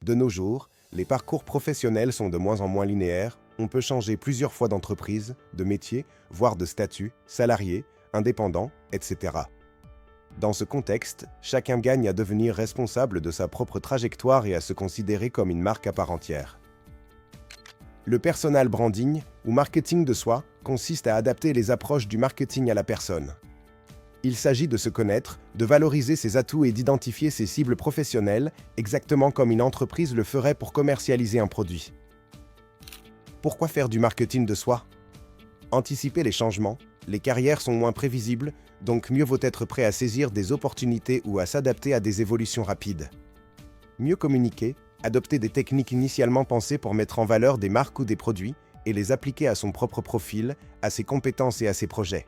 De nos jours, les parcours professionnels sont de moins en moins linéaires. On peut changer plusieurs fois d'entreprise, de métier, voire de statut, salarié, indépendant, etc. Dans ce contexte, chacun gagne à devenir responsable de sa propre trajectoire et à se considérer comme une marque à part entière. Le personal branding, ou marketing de soi, consiste à adapter les approches du marketing à la personne. Il s'agit de se connaître, de valoriser ses atouts et d'identifier ses cibles professionnelles, exactement comme une entreprise le ferait pour commercialiser un produit. Pourquoi faire du marketing de soi? Anticiper les changements, les carrières sont moins prévisibles, donc mieux vaut être prêt à saisir des opportunités ou à s'adapter à des évolutions rapides. Mieux communiquer, adopter des techniques initialement pensées pour mettre en valeur des marques ou des produits et les appliquer à son propre profil, à ses compétences et à ses projets.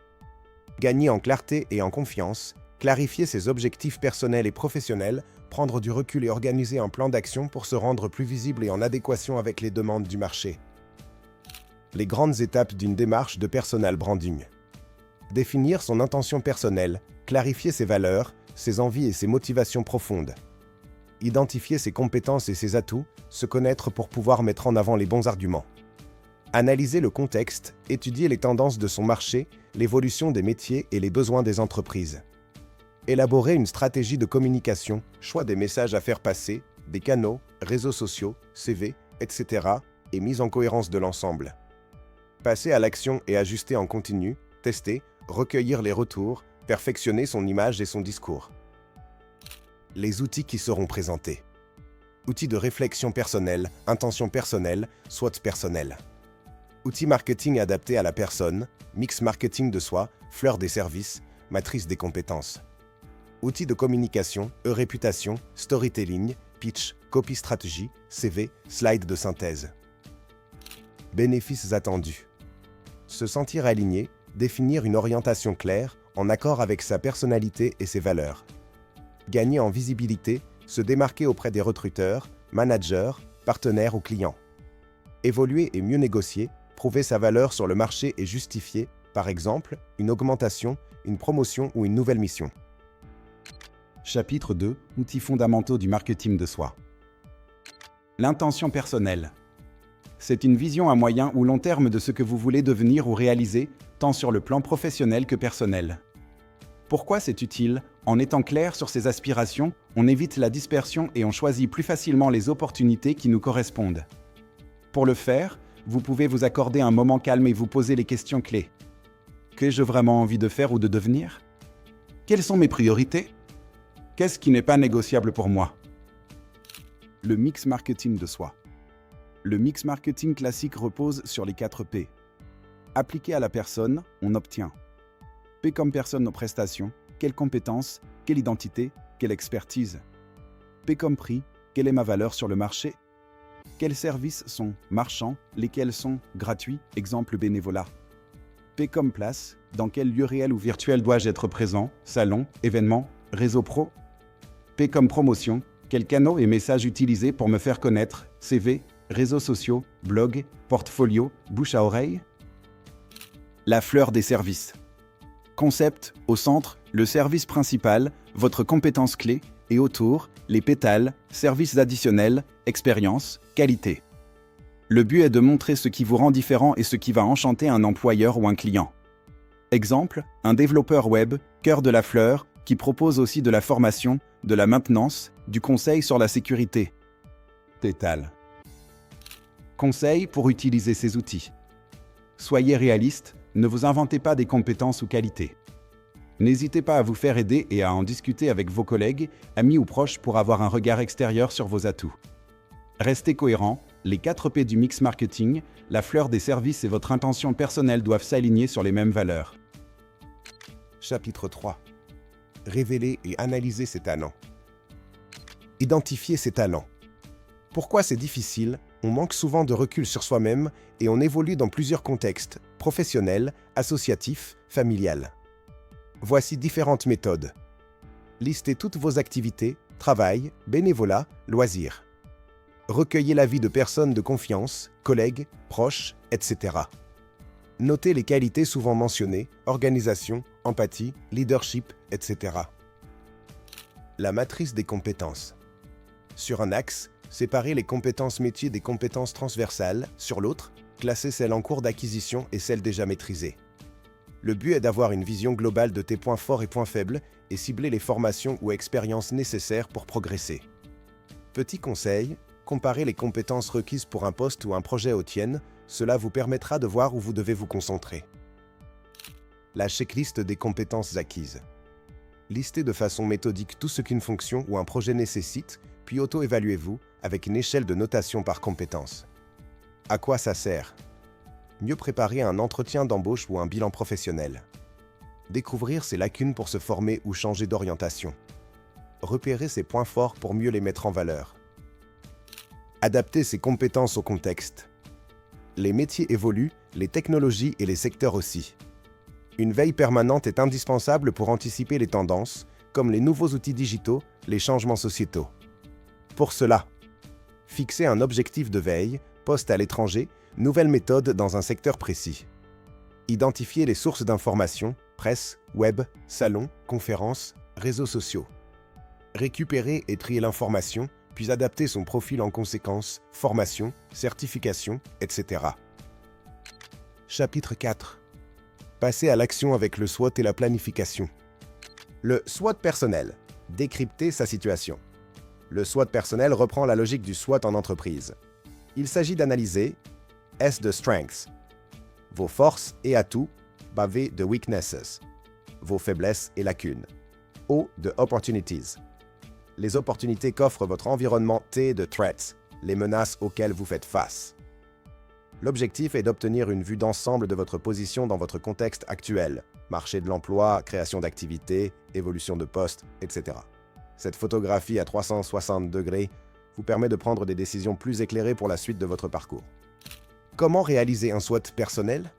Gagner en clarté et en confiance, clarifier ses objectifs personnels et professionnels, prendre du recul et organiser un plan d'action pour se rendre plus visible et en adéquation avec les demandes du marché. Les grandes étapes d'une démarche de personal branding. Définir son intention personnelle, clarifier ses valeurs, ses envies et ses motivations profondes. Identifier ses compétences et ses atouts, se connaître pour pouvoir mettre en avant les bons arguments. Analyser le contexte, étudier les tendances de son marché, l'évolution des métiers et les besoins des entreprises. Élaborer une stratégie de communication, choix des messages à faire passer, des canaux, réseaux sociaux, CV, etc. et mise en cohérence de l'ensemble. Passer à l'action et ajuster en continu, tester, recueillir les retours, perfectionner son image et son discours. Les outils qui seront présentés. Outils de réflexion personnelle, intention personnelle, SWOT personnel. Outils marketing adaptés à la personne, mix marketing de soi, fleur des services, matrice des compétences. Outils de communication, réputation, storytelling, pitch, copy stratégie, CV, slide de synthèse. Bénéfices attendus. Se sentir aligné, définir une orientation claire, en accord avec sa personnalité et ses valeurs. Gagner en visibilité, se démarquer auprès des recruteurs, managers, partenaires ou clients. Évoluer et mieux négocier, prouver sa valeur sur le marché et justifier, par exemple, une augmentation, une promotion ou une nouvelle mission. Chapitre 2. Outils fondamentaux du marketing de soi. L'intention personnelle. C'est une vision à moyen ou long terme de ce que vous voulez devenir ou réaliser, tant sur le plan professionnel que personnel. Pourquoi c'est utile? En étant clair sur ses aspirations, on évite la dispersion et on choisit plus facilement les opportunités qui nous correspondent. Pour le faire, vous pouvez vous accorder un moment calme et vous poser les questions clés. Qu'ai-je vraiment envie de faire ou de devenir? Quelles sont mes priorités? Qu'est-ce qui n'est pas négociable pour moi? Le mix marketing de soi. Le mix marketing classique repose sur les 4 P. Appliqué à la personne, on obtient. P comme personne aux prestations, quelles compétences, quelle identité, quelle expertise. P comme prix, quelle est ma valeur sur le marché? Quels services sont marchands, lesquels sont gratuits, exemple bénévolat. P comme place, dans quel lieu réel ou virtuel dois-je être présent, salon, événement, réseau pro. P comme promotion, quels canaux et messages utiliser pour me faire connaître, CV, réseaux sociaux, blog, portfolio, bouche à oreille. La fleur des services. Concept, au centre, le service principal, votre compétence clé, et autour, les pétales, services additionnels, expérience, qualité. Le but est de montrer ce qui vous rend différent et ce qui va enchanter un employeur ou un client. Exemple, un développeur web, cœur de la fleur, qui propose aussi de la formation, de la maintenance, du conseil sur la sécurité. Pétale. Conseil pour utiliser ces outils. Soyez réaliste, ne vous inventez pas des compétences ou qualités. N'hésitez pas à vous faire aider et à en discuter avec vos collègues, amis ou proches pour avoir un regard extérieur sur vos atouts. Restez cohérent, les 4 P du mix marketing, la fleur des services et votre intention personnelle doivent s'aligner sur les mêmes valeurs. Chapitre 3. Révéler et analyser ses talents. Identifier ses talents. Pourquoi c'est difficile? On manque souvent de recul sur soi-même et on évolue dans plusieurs contextes, professionnel, associatif, familial. Voici différentes méthodes. Listez toutes vos activités, travail, bénévolat, loisirs. Recueillez l'avis de personnes de confiance, collègues, proches, etc. Notez les qualités souvent mentionnées, organisation, empathie, leadership, etc. La matrice des compétences. Sur un axe, Séparez les compétences métiers des compétences transversales. Sur l'autre, classez celles en cours d'acquisition et celles déjà maîtrisées. Le but est d'avoir une vision globale de tes points forts et points faibles et cibler les formations ou expériences nécessaires pour progresser. Petit conseil, comparez les compétences requises pour un poste ou un projet aux tiennes, cela vous permettra de voir où vous devez vous concentrer. La checklist des compétences acquises. Listez de façon méthodique tout ce qu'une fonction ou un projet nécessite, puis auto-évaluez-vous avec une échelle de notation par compétence. À quoi ça sert? Mieux préparer un entretien d'embauche ou un bilan professionnel. Découvrir ses lacunes pour se former ou changer d'orientation. Repérer ses points forts pour mieux les mettre en valeur. Adapter ses compétences au contexte. Les métiers évoluent, les technologies et les secteurs aussi. Une veille permanente est indispensable pour anticiper les tendances, comme les nouveaux outils digitaux, les changements sociétaux. Pour cela, fixez un objectif de veille, poste à l'étranger, nouvelles méthodes dans un secteur précis. Identifiez les sources d'informations, presse, web, salons, conférences, réseaux sociaux. Récupérer et trier l'information, puis adapter son profil en conséquence, formation, certification, etc. Chapitre 4. Passez à l'action avec le SWOT et la planification. Le SWOT personnel. Décrypter sa situation. Le SWOT personnel reprend la logique du SWOT en entreprise. Il s'agit d'analyser S de strengths, vos forces et atouts, V de weaknesses, vos faiblesses et lacunes, O de opportunities, les opportunités qu'offre votre environnement, T de threats, les menaces auxquelles vous faites face. L'objectif est d'obtenir une vue d'ensemble de votre position dans votre contexte actuel, marché de l'emploi, création d'activités, évolution de postes, etc. Cette photographie à 360 degrés vous permet de prendre des décisions plus éclairées pour la suite de votre parcours. Comment réaliser un SWOT personnel?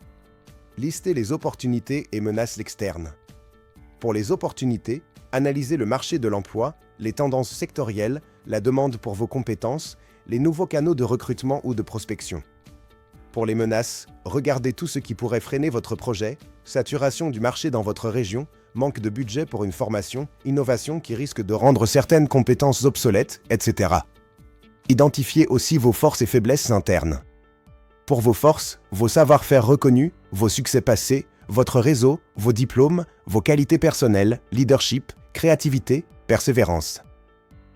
Listez les opportunités et menaces externes. Pour les opportunités, analysez le marché de l'emploi, les tendances sectorielles, la demande pour vos compétences, les nouveaux canaux de recrutement ou de prospection. Pour les menaces, regardez tout ce qui pourrait freiner votre projet, saturation du marché dans votre région, manque de budget pour une formation, innovation qui risque de rendre certaines compétences obsolètes, etc. Identifiez aussi vos forces et faiblesses internes. Pour vos forces, vos savoir-faire reconnus, vos succès passés, votre réseau, vos diplômes, vos qualités personnelles, leadership, créativité, persévérance.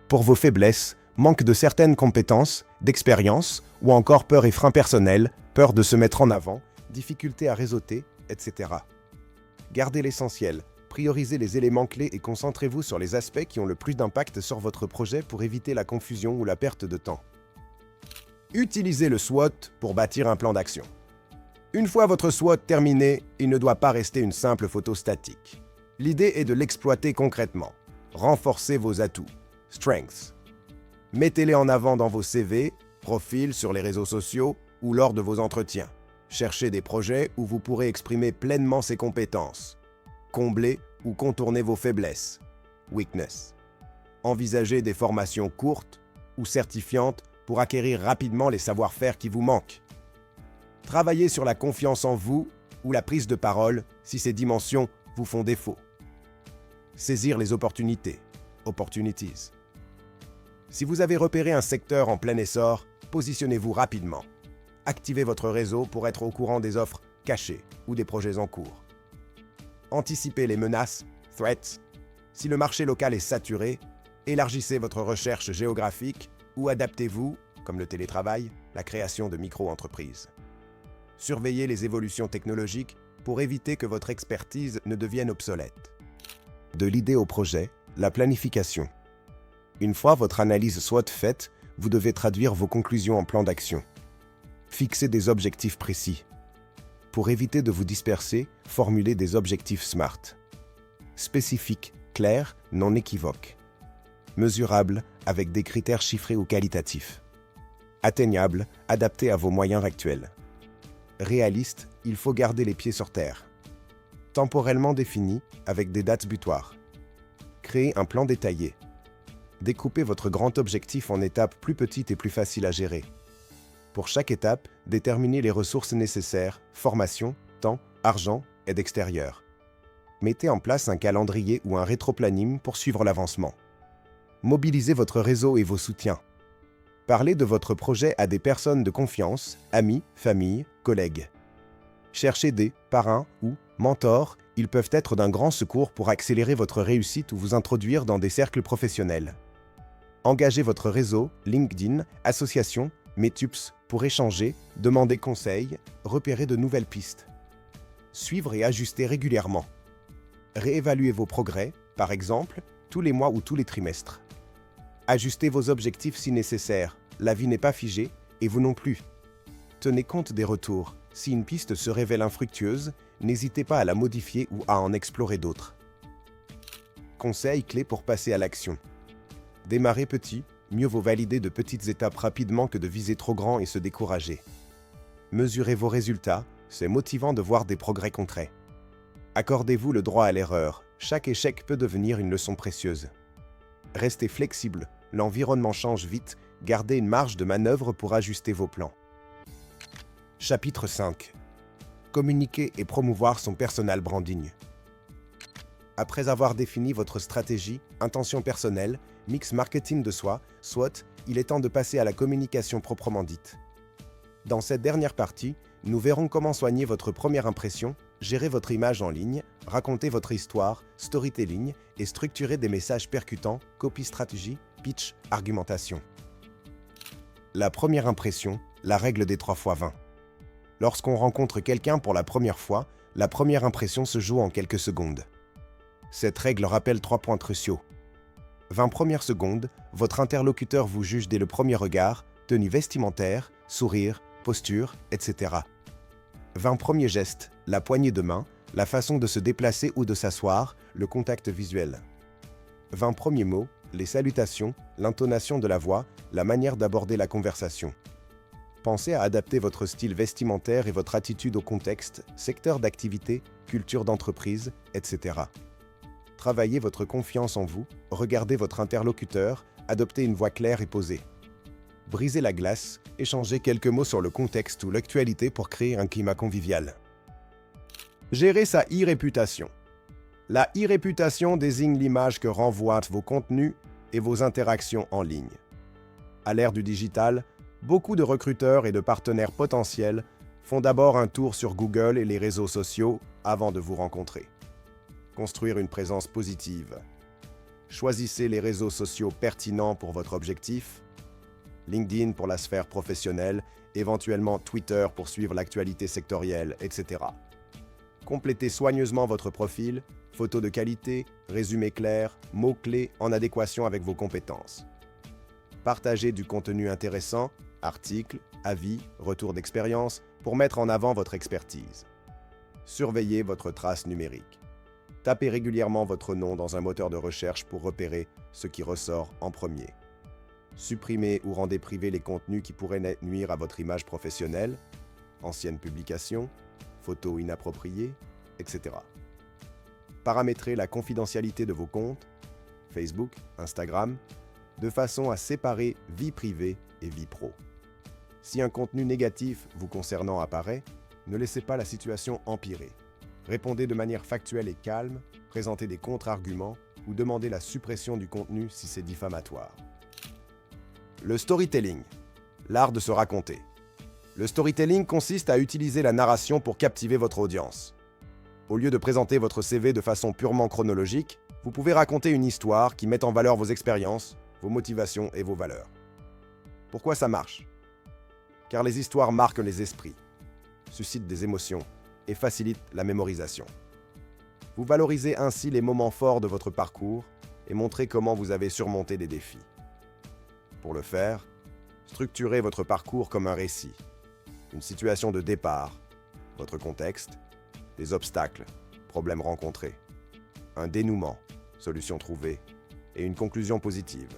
Pour vos faiblesses, manque de certaines compétences, d'expérience, ou encore peur et frein personnels, peur de se mettre en avant, difficulté à réseauter, etc. Gardez l'essentiel, priorisez les éléments clés et concentrez-vous sur les aspects qui ont le plus d'impact sur votre projet pour éviter la confusion ou la perte de temps. Utilisez le SWOT pour bâtir un plan d'action. Une fois votre SWOT terminé, il ne doit pas rester une simple photo statique. L'idée est de l'exploiter concrètement. Renforcez vos atouts, strengths. Mettez-les en avant dans vos CV, profils sur les réseaux sociaux ou lors de vos entretiens. Cherchez des projets où vous pourrez exprimer pleinement ces compétences. Comblez ou contournez vos faiblesses, weakness. Envisagez des formations courtes ou certifiantes pour acquérir rapidement les savoir-faire qui vous manquent. Travaillez sur la confiance en vous ou la prise de parole si ces dimensions vous font défaut. Saisir les opportunités, opportunities. Si vous avez repéré un secteur en plein essor, positionnez-vous rapidement. Activez votre réseau pour être au courant des offres cachées ou des projets en cours. Anticipez les menaces, threats. Si le marché local est saturé, élargissez votre recherche géographique ou adaptez-vous, comme le télétravail, la création de micro-entreprises. Surveillez les évolutions technologiques pour éviter que votre expertise ne devienne obsolète. De l'idée au projet, la planification. Une fois votre analyse SWOT faite, vous devez traduire vos conclusions en plan d'action. Fixez des objectifs précis. Pour éviter de vous disperser, formulez des objectifs SMART. Spécifiques, clairs, non équivoques. Mesurables, avec des critères chiffrés ou qualitatifs. Atteignables, adaptés à vos moyens actuels. Réaliste, il faut garder les pieds sur terre. Temporellement défini, avec des dates butoirs. Créez un plan détaillé. Découpez votre grand objectif en étapes plus petites et plus faciles à gérer. Pour chaque étape, déterminez les ressources nécessaires, formation, temps, argent, aide extérieure. Mettez en place un calendrier ou un rétroplanning pour suivre l'avancement. Mobilisez votre réseau et vos soutiens. Parlez de votre projet à des personnes de confiance, amis, famille, collègues. Cherchez des parrains ou mentors, ils peuvent être d'un grand secours pour accélérer votre réussite ou vous introduire dans des cercles professionnels. Engagez votre réseau, LinkedIn, associations, Meetups pour échanger, demander conseil, repérer de nouvelles pistes. Suivre et ajuster régulièrement. Réévaluez vos progrès, par exemple, tous les mois ou tous les trimestres. Ajustez vos objectifs si nécessaire, la vie n'est pas figée, et vous non plus. Tenez compte des retours. Si une piste se révèle infructueuse, n'hésitez pas à la modifier ou à en explorer d'autres. Conseils clés pour passer à l'action. Démarrez petit, mieux vaut valider de petites étapes rapidement que de viser trop grand et se décourager. Mesurez vos résultats, c'est motivant de voir des progrès concrets. Accordez-vous le droit à l'erreur, chaque échec peut devenir une leçon précieuse. Restez flexible, l'environnement change vite, gardez une marge de manœuvre pour ajuster vos plans. Chapitre 5. Communiquer et promouvoir son personal branding. Après avoir défini votre stratégie, intention personnelle, mix marketing de soi, SWOT, il est temps de passer à la communication proprement dite. Dans cette dernière partie, nous verrons comment soigner votre première impression, gérer votre image en ligne, raconter votre histoire, storytelling et structurer des messages percutants, copy stratégie, pitch, argumentation. La première impression, la règle des 3x20. Lorsqu'on rencontre quelqu'un pour la première fois, la première impression se joue en quelques secondes. Cette règle rappelle 3 points cruciaux. 20 premières secondes, votre interlocuteur vous juge dès le premier regard, tenue vestimentaire, sourire, posture, etc. 20 premiers gestes, la poignée de main, la façon de se déplacer ou de s'asseoir, le contact visuel. 20 premiers mots, les salutations, l'intonation de la voix, la manière d'aborder la conversation. Pensez à adapter votre style vestimentaire et votre attitude au contexte, secteur d'activité, culture d'entreprise, etc. Travaillez votre confiance en vous, regardez votre interlocuteur, adoptez une voix claire et posée. Brisez la glace, échangez quelques mots sur le contexte ou l'actualité pour créer un climat convivial. Gérer sa e-réputation. La e-réputation désigne l'image que renvoient vos contenus et vos interactions en ligne. À l'ère du digital, beaucoup de recruteurs et de partenaires potentiels font d'abord un tour sur Google et les réseaux sociaux avant de vous rencontrer. Construire une présence positive. Choisissez les réseaux sociaux pertinents pour votre objectif. LinkedIn pour la sphère professionnelle, éventuellement Twitter pour suivre l'actualité sectorielle, etc. Complétez soigneusement votre profil, photos de qualité, résumé clair, mots-clés en adéquation avec vos compétences. Partagez du contenu intéressant, articles, avis, retours d'expérience, pour mettre en avant votre expertise. Surveillez votre trace numérique. Tapez régulièrement votre nom dans un moteur de recherche pour repérer ce qui ressort en premier. Supprimez ou rendez privés les contenus qui pourraient nuire à votre image professionnelle, anciennes publications, photos inappropriées, etc. Paramétrez la confidentialité de vos comptes, Facebook, Instagram, de façon à séparer vie privée et vie pro. Si un contenu négatif vous concernant apparaît, ne laissez pas la situation empirer. Répondez de manière factuelle et calme, présentez des contre-arguments ou demandez la suppression du contenu si c'est diffamatoire. Le storytelling, l'art de se raconter. Le storytelling consiste à utiliser la narration pour captiver votre audience. Au lieu de présenter votre CV de façon purement chronologique, vous pouvez raconter une histoire qui met en valeur vos expériences, vos motivations et vos valeurs. Pourquoi ça marche? Car les histoires marquent les esprits, suscitent des émotions et facilitent la mémorisation. Vous valorisez ainsi les moments forts de votre parcours et montrez comment vous avez surmonté des défis. Pour le faire, structurez votre parcours comme un récit, une situation de départ, votre contexte, des obstacles, problèmes rencontrés, un dénouement, solution trouvée, et une conclusion positive,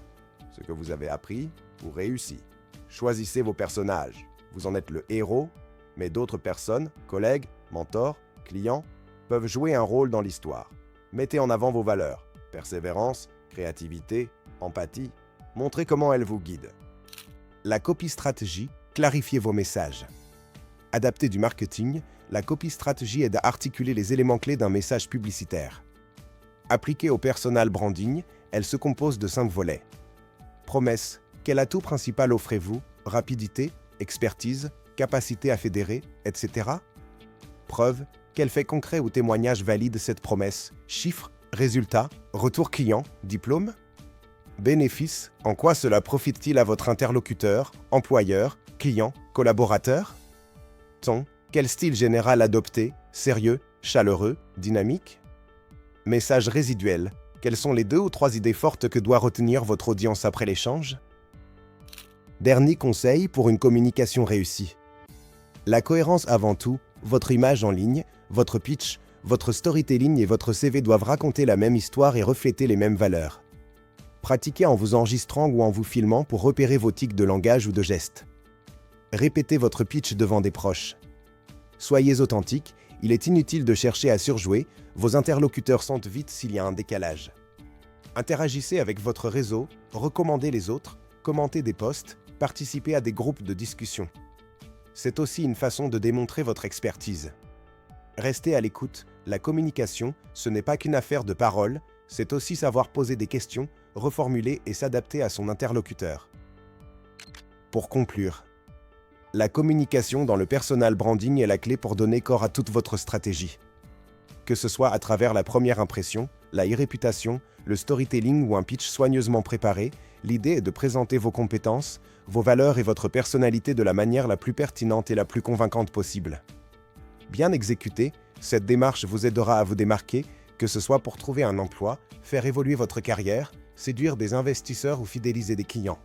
ce que vous avez appris ou réussi. Choisissez vos personnages, vous en êtes le héros, mais d'autres personnes, collègues, mentors, clients, peuvent jouer un rôle dans l'histoire. Mettez en avant vos valeurs, persévérance, créativité, empathie, montrez comment elles vous guident. La copy stratégie, clarifiez vos messages. Adaptée du marketing, la copy stratégie aide à articuler les éléments clés d'un message publicitaire. Appliquée au personal branding, elle se compose de 5 volets. Promesses, Quel atout principal offrez-vous? Rapidité, expertise, capacité à fédérer, etc. Preuve, quel fait concret ou témoignage valide cette promesse? Chiffres, résultats, retour client, diplôme? Bénéfice, en quoi cela profite-t-il à votre interlocuteur, employeur, client, collaborateur? Ton, quel style général adopter? Sérieux, chaleureux, dynamique? Message résiduel, quelles sont les 2 ou 3 idées fortes que doit retenir votre audience après l'échange? Dernier conseil pour une communication réussie. La cohérence avant tout, votre image en ligne, votre pitch, votre storytelling et votre CV doivent raconter la même histoire et refléter les mêmes valeurs. Pratiquez en vous enregistrant ou en vous filmant pour repérer vos tics de langage ou de gestes. Répétez votre pitch devant des proches. Soyez authentique, il est inutile de chercher à surjouer, vos interlocuteurs sentent vite s'il y a un décalage. Interagissez avec votre réseau, recommandez les autres, commentez des posts, participez à des groupes de discussion. C'est aussi une façon de démontrer votre expertise. Restez à l'écoute, la communication, ce n'est pas qu'une affaire de parole, c'est aussi savoir poser des questions, reformuler et s'adapter à son interlocuteur. Pour conclure, la communication dans le personal branding est la clé pour donner corps à toute votre stratégie. Que ce soit à travers la première impression, la e-réputation, le storytelling ou un pitch soigneusement préparé, l'idée est de présenter vos compétences, vos valeurs et votre personnalité de la manière la plus pertinente et la plus convaincante possible. Bien exécutée, cette démarche vous aidera à vous démarquer, que ce soit pour trouver un emploi, faire évoluer votre carrière, séduire des investisseurs ou fidéliser des clients.